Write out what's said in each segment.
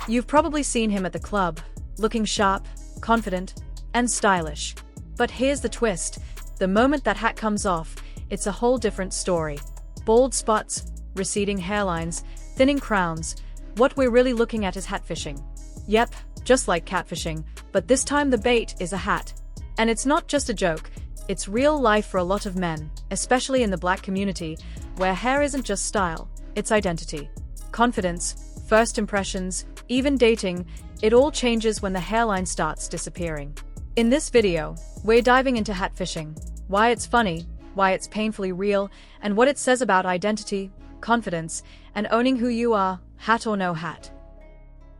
You've probably seen him at the club, looking sharp, confident, and stylish. But here's the twist. The moment that hat comes off, it's a whole different story. Bald spots, receding hairlines, thinning crowns. What we're really looking at is hatfishing. Yep, just like catfishing, but this time the bait is a hat. And it's not just a joke, it's real life for a lot of men, especially in the black community, where hair isn't just style, it's identity. Confidence, first impressions, even dating, it all changes when the hairline starts disappearing. In this video, we're diving into hatfishing, why it's funny, why it's painfully real, and what it says about identity, confidence, and owning who you are, hat or no hat.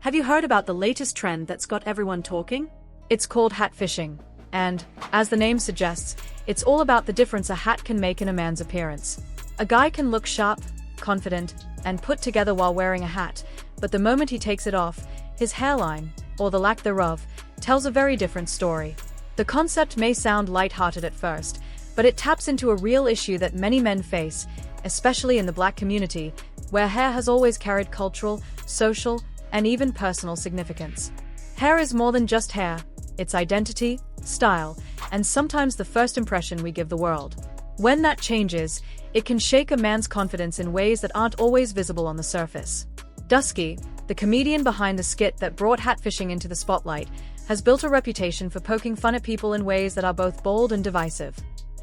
Have you heard about the latest trend that's got everyone talking? It's called hatfishing, and, as the name suggests, it's all about the difference a hat can make in a man's appearance. A guy can look sharp, confident, and put together while wearing a hat, but the moment he takes it off, his hairline, or the lack thereof, tells a very different story. The concept may sound lighthearted at first, but it taps into a real issue that many men face, especially in the black community, where hair has always carried cultural, social, and even personal significance. Hair is more than just hair, it's identity, style, and sometimes the first impression we give the world. When that changes, it can shake a man's confidence in ways that aren't always visible on the surface. Druski, the comedian behind the skit that brought hatfishing into the spotlight, has built a reputation for poking fun at people in ways that are both bold and divisive.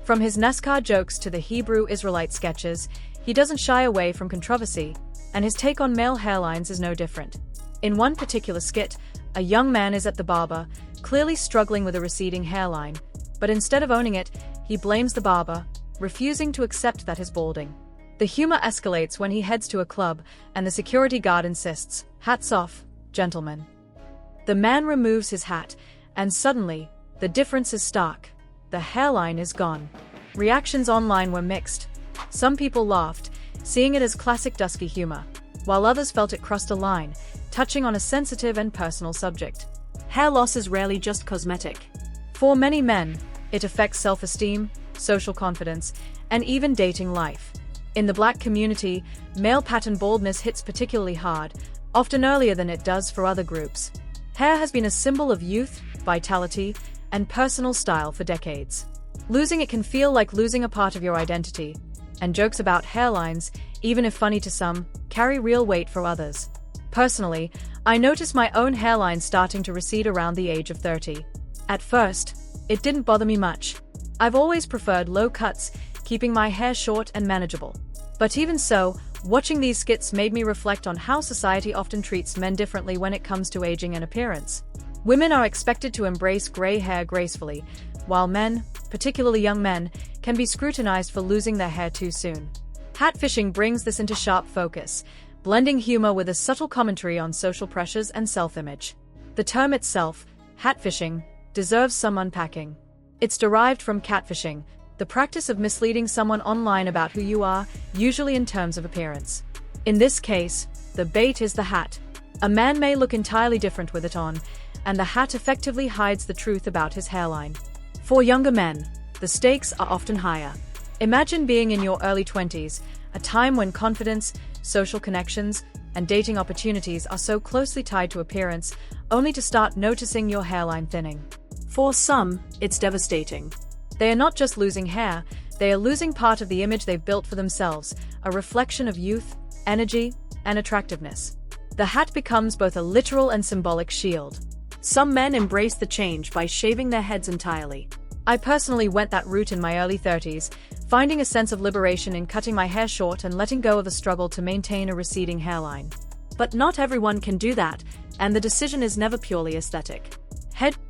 From his NASCAR jokes to the Hebrew Israelite sketches, he doesn't shy away from controversy, and his take on male hairlines is no different. In one particular skit, a young man is at the barber, clearly struggling with a receding hairline, but instead of owning it, he blames the barber, refusing to accept that he's balding. The humor escalates when he heads to a club, and the security guard insists, "Hats off, gentlemen." The man removes his hat, and suddenly, the difference is stark. The hairline is gone. Reactions online were mixed. Some people laughed, seeing it as classic Druski humor, while others felt it crossed a line, touching on a sensitive and personal subject. Hair loss is rarely just cosmetic. For many men, it affects self-esteem, social confidence, and even dating life. In the black community, male pattern baldness hits particularly hard, often earlier than it does for other groups. Hair has been a symbol of youth, vitality, and personal style for decades. Losing it can feel like losing a part of your identity, and jokes about hairlines, even if funny to some, carry real weight for others. Personally, I noticed my own hairline starting to recede around the age of 30. At first, it didn't bother me much. I've always preferred low cuts, keeping my hair short and manageable. But even so, watching these skits made me reflect on how society often treats men differently when it comes to aging and appearance. Women are expected to embrace gray hair gracefully, while men, particularly young men, can be scrutinized for losing their hair too soon. Hatfishing brings this into sharp focus, blending humor with a subtle commentary on social pressures and self-image. The term itself, hatfishing, deserves some unpacking. It's derived from catfishing, the practice of misleading someone online about who you are, usually in terms of appearance. In this case, the bait is the hat. A man may look entirely different with it on, and the hat effectively hides the truth about his hairline. For younger men, the stakes are often higher. Imagine being in your early 20s, a time when confidence, social connections, and dating opportunities are so closely tied to appearance, only to start noticing your hairline thinning. For some, it's devastating. They are not just losing hair, they are losing part of the image they've built for themselves, a reflection of youth, energy, and attractiveness. The hat becomes both a literal and symbolic shield. Some men embrace the change by shaving their heads entirely. I personally went that route in my early 30s, finding a sense of liberation in cutting my hair short and letting go of the struggle to maintain a receding hairline. But not everyone can do that, and the decision is never purely aesthetic.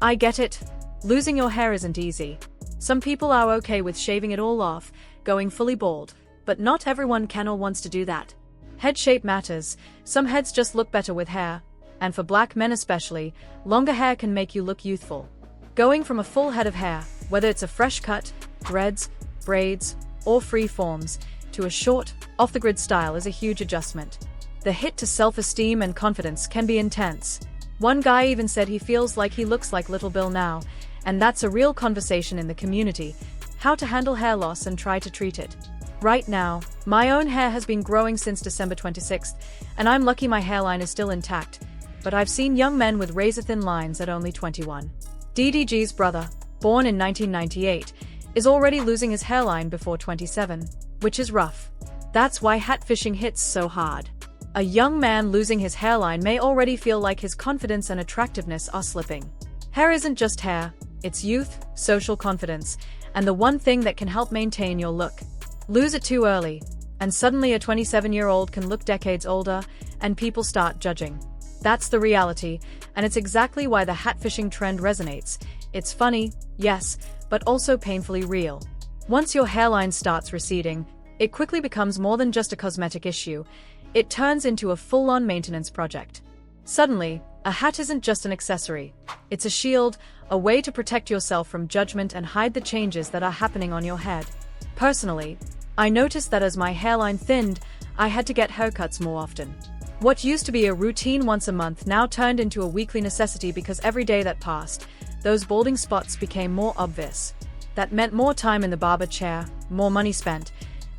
I get it. Losing your hair isn't easy. Some people are okay with shaving it all off, going fully bald, but not everyone can or wants to do that. Head shape matters. Some heads just look better with hair, and for black men especially, longer hair can make you look youthful. Going from a full head of hair, whether it's a fresh cut, dreads, braids, or free forms, to a short, off-the-grid style is a huge adjustment. The hit to self-esteem and confidence can be intense. One guy even said he feels like he looks like Little Bill now, and that's a real conversation in the community, how to handle hair loss and try to treat it. Right now, my own hair has been growing since December 26th, and I'm lucky my hairline is still intact. but I've seen young men with razor-thin lines at only 21. DDG's brother, born in 1998, is already losing his hairline before 27, which is rough. That's why hat fishing hits so hard. A young man losing his hairline may already feel like his confidence and attractiveness are slipping. Hair isn't just hair, it's youth, social confidence, and the one thing that can help maintain your look. Lose it too early, and suddenly a 27-year-old can look decades older, and people start judging. That's the reality, and it's exactly why the hat fishing trend resonates. It's funny, yes, but also painfully real. Once your hairline starts receding, it quickly becomes more than just a cosmetic issue. It turns into a full-on maintenance project. Suddenly, a hat isn't just an accessory. It's a shield, a way to protect yourself from judgment and hide the changes that are happening on your head. Personally, I noticed that as my hairline thinned, I had to get haircuts more often. What used to be a routine once a month now turned into a weekly necessity because every day that passed, those balding spots became more obvious. That meant more time in the barber chair, more money spent,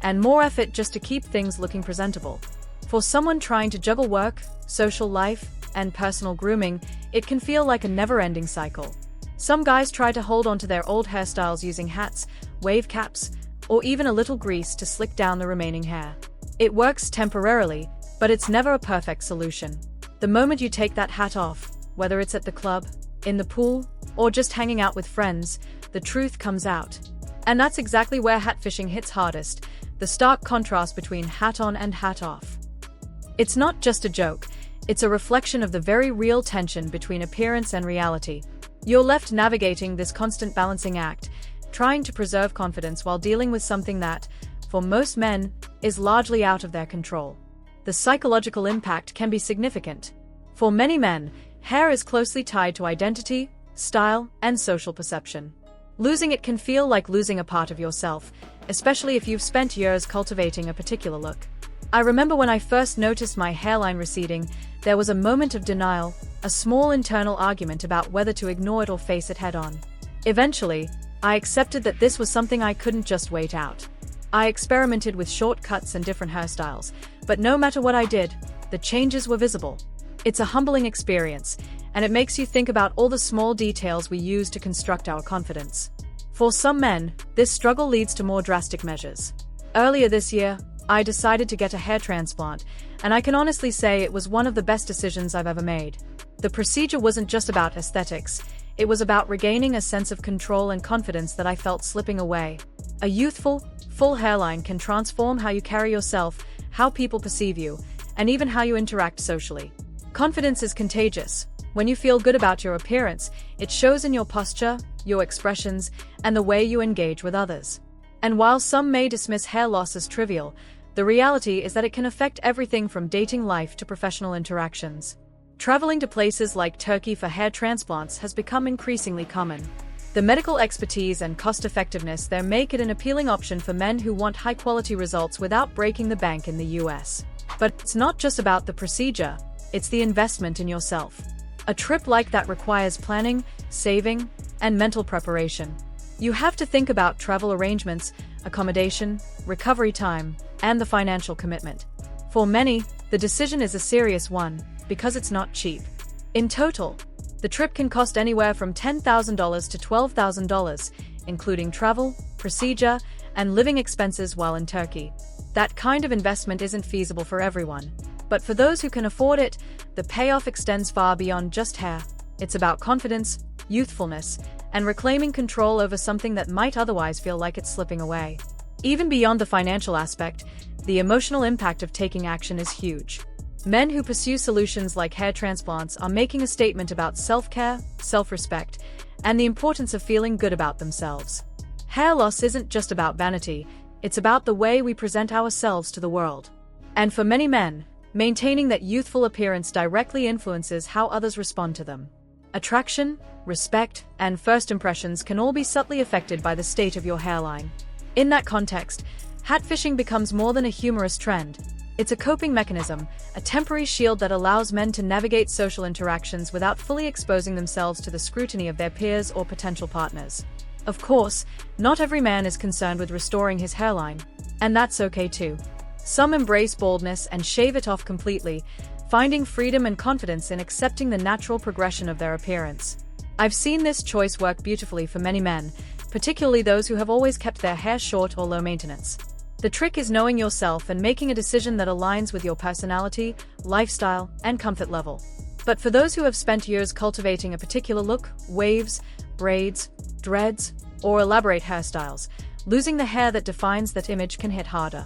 and more effort just to keep things looking presentable. For someone trying to juggle work, social life, and personal grooming, it can feel like a never-ending cycle. Some guys try to hold onto their old hairstyles using hats, wave caps, or even a little grease to slick down the remaining hair. It works temporarily, but it's never a perfect solution. The moment you take that hat off, whether it's at the club, in the pool, or just hanging out with friends, the truth comes out. And that's exactly where hat fishing hits hardest, the stark contrast between hat on and hat off. It's not just a joke, it's a reflection of the very real tension between appearance and reality. You're left navigating this constant balancing act, trying to preserve confidence while dealing with something that, for most men, is largely out of their control. The psychological impact can be significant. For many men, hair is closely tied to identity, style, and social perception. Losing it can feel like losing a part of yourself, especially if you've spent years cultivating a particular look. I remember when I first noticed my hairline receding, there was a moment of denial, a small internal argument about whether to ignore it or face it head-on. Eventually, I accepted that this was something I couldn't just wait out. I experimented with short cuts and different hairstyles, but no matter what I did, the changes were visible. It's a humbling experience, and it makes you think about all the small details we use to construct our confidence. For some men, this struggle leads to more drastic measures. Earlier this year, I decided to get a hair transplant, and I can honestly say it was one of the best decisions I've ever made. The procedure wasn't just about aesthetics, it was about regaining a sense of control and confidence that I felt slipping away. A youthful, full hairline can transform how you carry yourself, how people perceive you, and even how you interact socially. Confidence is contagious. When you feel good about your appearance, it shows in your posture, your expressions, and the way you engage with others. And while some may dismiss hair loss as trivial, the reality is that it can affect everything from dating life to professional interactions. Traveling to places like Turkey for hair transplants has become increasingly common. The medical expertise and cost-effectiveness there make it an appealing option for men who want high-quality results without breaking the bank in the US. But it's not just about the procedure, it's the investment in yourself. A trip like that requires planning, saving, and mental preparation. You have to think about travel arrangements, accommodation, recovery time, and the financial commitment. For many, the decision is a serious one, because it's not cheap. In total, the trip can cost anywhere from $10,000 to $12,000, including travel, procedure, and living expenses while in Turkey. That kind of investment isn't feasible for everyone. But for those who can afford it, the payoff extends far beyond just hair. It's about confidence, youthfulness, and reclaiming control over something that might otherwise feel like it's slipping away. Even beyond the financial aspect, the emotional impact of taking action is huge. Men who pursue solutions like hair transplants are making a statement about self-care, self-respect, and the importance of feeling good about themselves. Hair loss isn't just about vanity, it's about the way we present ourselves to the world. And for many men, maintaining that youthful appearance directly influences how others respond to them. Attraction, respect, and first impressions can all be subtly affected by the state of your hairline. In that context, hat fishing becomes more than a humorous trend. It's a coping mechanism, a temporary shield that allows men to navigate social interactions without fully exposing themselves to the scrutiny of their peers or potential partners. Of course, not every man is concerned with restoring his hairline, and that's okay too. Some embrace baldness and shave it off completely, finding freedom and confidence in accepting the natural progression of their appearance. I've seen this choice work beautifully for many men, particularly those who have always kept their hair short or low maintenance. The trick is knowing yourself and making a decision that aligns with your personality, lifestyle, and comfort level. But for those who have spent years cultivating a particular look, waves, braids, dreads, or elaborate hairstyles, losing the hair that defines that image can hit harder.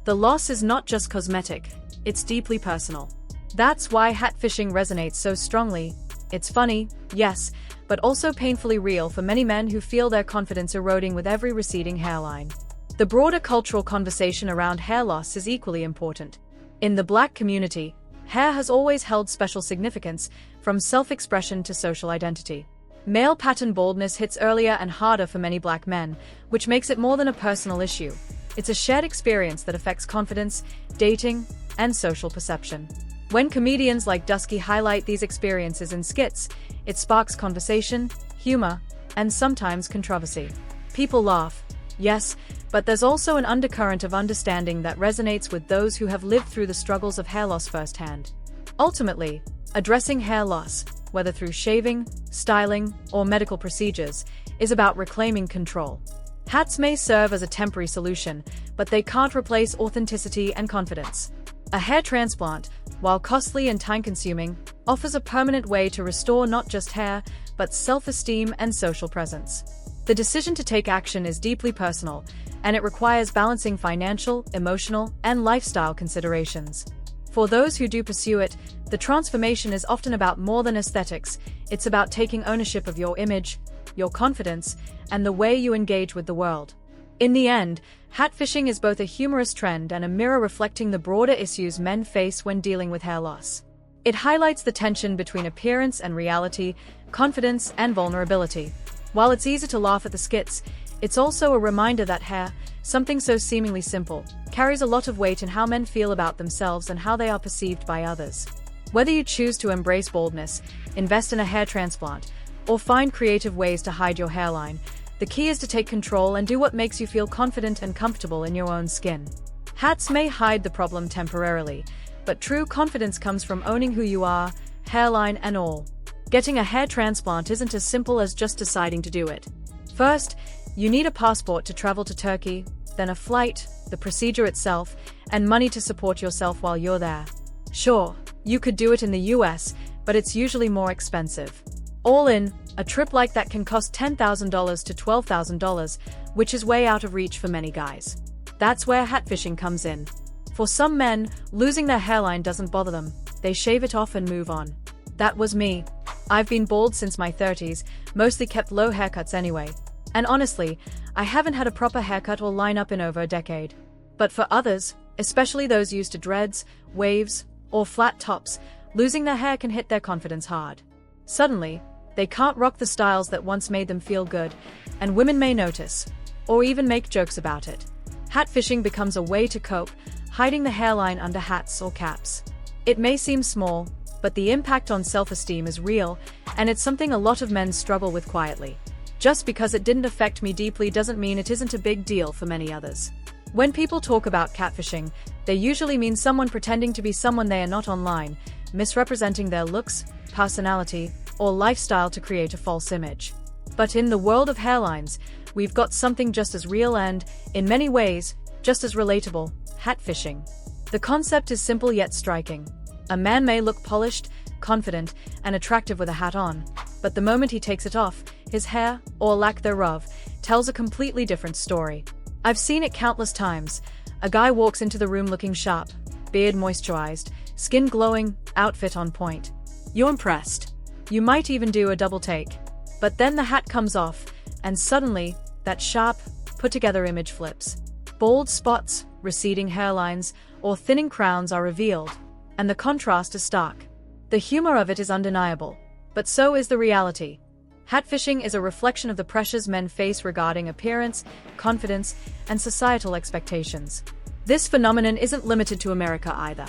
The loss is not just cosmetic, it's deeply personal. That's why hat fishing resonates so strongly. It's funny, yes, but also painfully real for many men who feel their confidence eroding with every receding hairline. The broader cultural conversation around hair loss is equally important. In the Black community, hair has always held special significance, from self-expression to social identity. Male pattern baldness hits earlier and harder for many Black men, which makes it more than a personal issue. It's a shared experience that affects confidence, dating, and social perception. When comedians like Druski highlight these experiences in skits, it sparks conversation, humor, and sometimes controversy. People laugh, yes, but there's also an undercurrent of understanding that resonates with those who have lived through the struggles of hair loss firsthand. Ultimately, addressing hair loss, whether through shaving, styling, or medical procedures, is about reclaiming control. Hats may serve as a temporary solution, but they can't replace authenticity and confidence. A hair transplant, while costly and time-consuming, offers a permanent way to restore not just hair, but self-esteem and social presence. The decision to take action is deeply personal, and it requires balancing financial, emotional, and lifestyle considerations. For those who do pursue it, the transformation is often about more than aesthetics. It's about taking ownership of your image, your confidence, and the way you engage with the world. In the end, hat fishing is both a humorous trend and a mirror reflecting the broader issues men face when dealing with hair loss. It highlights the tension between appearance and reality, confidence and vulnerability. While it's easy to laugh at the skits, it's also a reminder that hair, something so seemingly simple, carries a lot of weight in how men feel about themselves and how they are perceived by others. Whether you choose to embrace baldness, invest in a hair transplant, or find creative ways to hide your hairline, the key is to take control and do what makes you feel confident and comfortable in your own skin. Hats may hide the problem temporarily, but true confidence comes from owning who you are, hairline and all. Getting a hair transplant isn't as simple as just deciding to do it. First, you need a passport to travel to Turkey, then a flight, the procedure itself, and money to support yourself while you're there. Sure, you could do it in the US, but it's usually more expensive. All in, a trip like that can cost $10,000 to $12,000, which is way out of reach for many guys. That's where hat fishing comes in. For some men, losing their hairline doesn't bother them. They shave it off and move on. That was me. I've been bald since my 30s, mostly kept low haircuts anyway. And honestly, I haven't had a proper haircut or line-up in over a decade. But for others, especially those used to dreads, waves, or flat tops, losing their hair can hit their confidence hard. Suddenly, they can't rock the styles that once made them feel good, and women may notice, or even make jokes about it. Hat fishing becomes a way to cope, hiding the hairline under hats or caps. It may seem small, but the impact on self-esteem is real, and it's something a lot of men struggle with quietly. Just because it didn't affect me deeply doesn't mean it isn't a big deal for many others. When people talk about catfishing, they usually mean someone pretending to be someone they are not online, misrepresenting their looks, personality, or lifestyle to create a false image. But in the world of hairlines, we've got something just as real and, in many ways, just as relatable: hat fishing. The concept is simple yet striking. A man may look polished, confident, and attractive with a hat on, but the moment he takes it off, his hair, or lack thereof, tells a completely different story. I've seen it countless times. A guy walks into the room looking sharp, beard moisturized, skin glowing, outfit on point. You're impressed. You might even do a double take. But then the hat comes off, and suddenly, that sharp, put-together image flips. Bald spots, receding hairlines, or thinning crowns are revealed, and the contrast is stark. The humor of it is undeniable, but so is the reality. Hat fishing is a reflection of the pressures men face regarding appearance, confidence, and societal expectations. This phenomenon isn't limited to America either.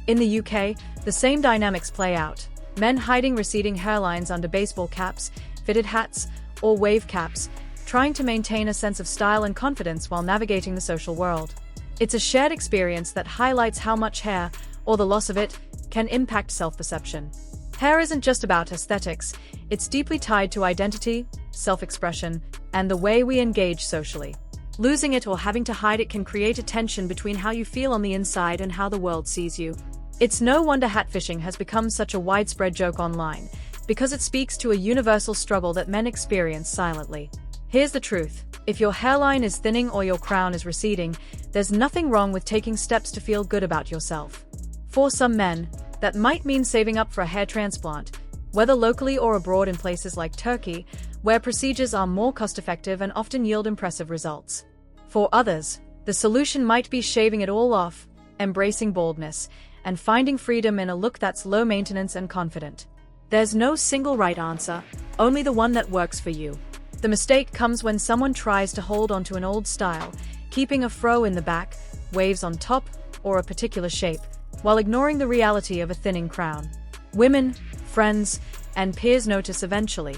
In the UK, the same dynamics play out. Men hiding receding hairlines under baseball caps, fitted hats, or wave caps, trying to maintain a sense of style and confidence while navigating the social world. It's a shared experience that highlights how much hair, or the loss of it, can impact self-perception. Hair isn't just about aesthetics, it's deeply tied to identity, self-expression, and the way we engage socially. Losing it or having to hide it can create a tension between how you feel on the inside and how the world sees you. It's no wonder hatfishing has become such a widespread joke online, because it speaks to a universal struggle that men experience silently. Here's the truth: if your hairline is thinning or your crown is receding, there's nothing wrong with taking steps to feel good about yourself. For some men, that might mean saving up for a hair transplant, whether locally or abroad in places like Turkey, where procedures are more cost-effective and often yield impressive results. For others, the solution might be shaving it all off, embracing baldness, and finding freedom in a look that's low maintenance and confident. There's no single right answer, only the one that works for you. The mistake comes when someone tries to hold onto an old style, keeping a fro in the back, waves on top, or a particular shape, while ignoring the reality of a thinning crown. Women, friends, and peers notice eventually.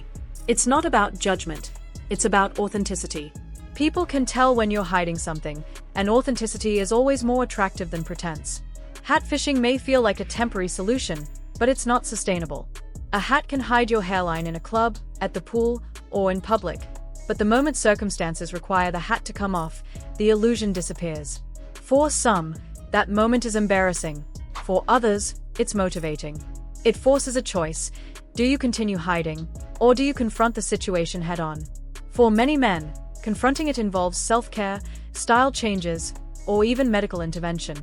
It's not about judgment, it's about authenticity. People can tell when you're hiding something, and authenticity is always more attractive than pretense. Hatfishing may feel like a temporary solution, but it's not sustainable. A hat can hide your hairline in a club, at the pool, or in public, but the moment circumstances require the hat to come off, the illusion disappears. For some, that moment is embarrassing. For others, it's motivating. It forces a choice. Do you continue hiding, or do you confront the situation head-on? For many men, confronting it involves self-care, style changes, or even medical intervention.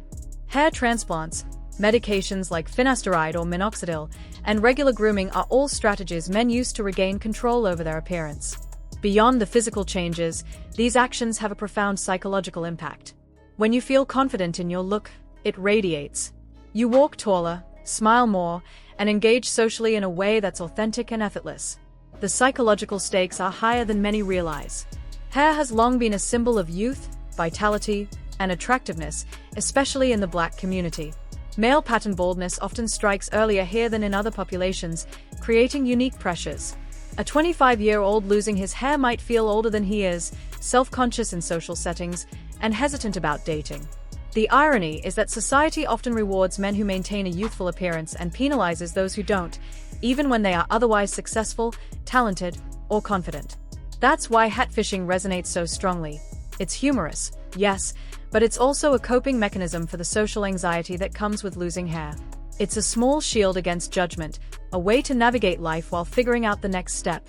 Hair transplants, medications like finasteride or minoxidil, and regular grooming are all strategies men use to regain control over their appearance. Beyond the physical changes, these actions have a profound psychological impact. When you feel confident in your look, it radiates. You walk taller, smile more, and engage socially in a way that's authentic and effortless. The psychological stakes are higher than many realize. Hair has long been a symbol of youth, vitality, and attractiveness, especially in the Black community. Male pattern baldness often strikes earlier here than in other populations, creating unique pressures. A 25-year-old losing his hair might feel older than he is, self-conscious in social settings, and hesitant about dating. The irony is that society often rewards men who maintain a youthful appearance and penalizes those who don't, even when they are otherwise successful, talented, or confident. That's why hatfishing resonates so strongly. It's humorous, yes, but it's also a coping mechanism for the social anxiety that comes with losing hair. It's a small shield against judgment, a way to navigate life while figuring out the next step.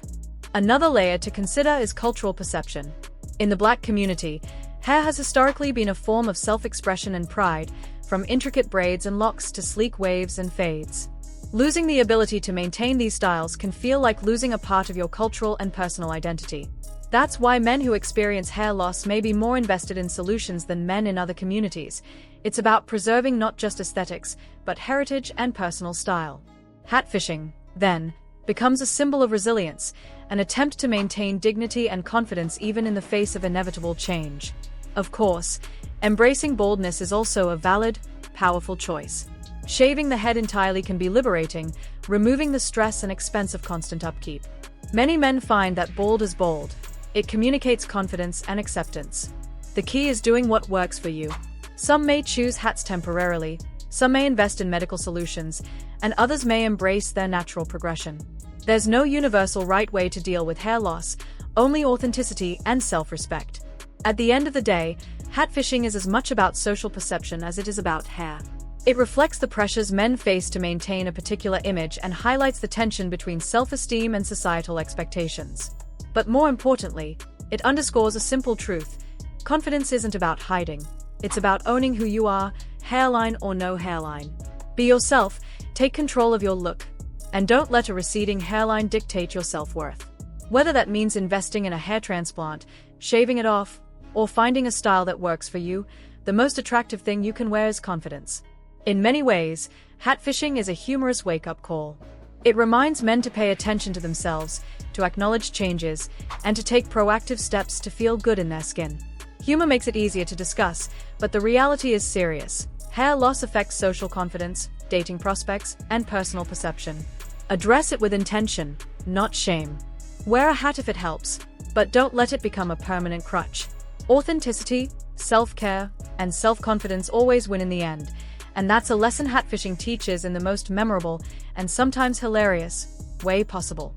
Another layer to consider is cultural perception. In the Black community, hair has historically been a form of self-expression and pride, from intricate braids and locks to sleek waves and fades. Losing the ability to maintain these styles can feel like losing a part of your cultural and personal identity. That's why men who experience hair loss may be more invested in solutions than men in other communities. It's about preserving not just aesthetics, but heritage and personal style. Hatfishing, then, becomes a symbol of resilience, an attempt to maintain dignity and confidence even in the face of inevitable change. Of course, embracing baldness is also a valid, powerful choice. Shaving the head entirely can be liberating, removing the stress and expense of constant upkeep. Many men find that bald is bold. It communicates confidence and acceptance. The key is doing what works for you. Some may choose hats temporarily, some may invest in medical solutions, and others may embrace their natural progression. There's no universal right way to deal with hair loss, only authenticity and self-respect. At the end of the day, hatfishing is as much about social perception as it is about hair. It reflects the pressures men face to maintain a particular image and highlights the tension between self-esteem and societal expectations. But more importantly, it underscores a simple truth. Confidence isn't about hiding. It's about owning who you are, hairline or no hairline. Be yourself, take control of your look, and don't let a receding hairline dictate your self-worth. Whether that means investing in a hair transplant, shaving it off, or finding a style that works for you, the most attractive thing you can wear is confidence. In many ways, hatfishing is a humorous wake-up call. It reminds men to pay attention to themselves, to acknowledge changes, and to take proactive steps to feel good in their skin. Humor makes it easier to discuss, but the reality is serious. Hair loss affects social confidence, dating prospects, and personal perception. Address it with intention, not shame. Wear a hat if it helps, but don't let it become a permanent crutch. Authenticity, self-care, and self-confidence always win in the end, And that's a lesson hat fishing teaches in the most memorable, and sometimes hilarious, way possible.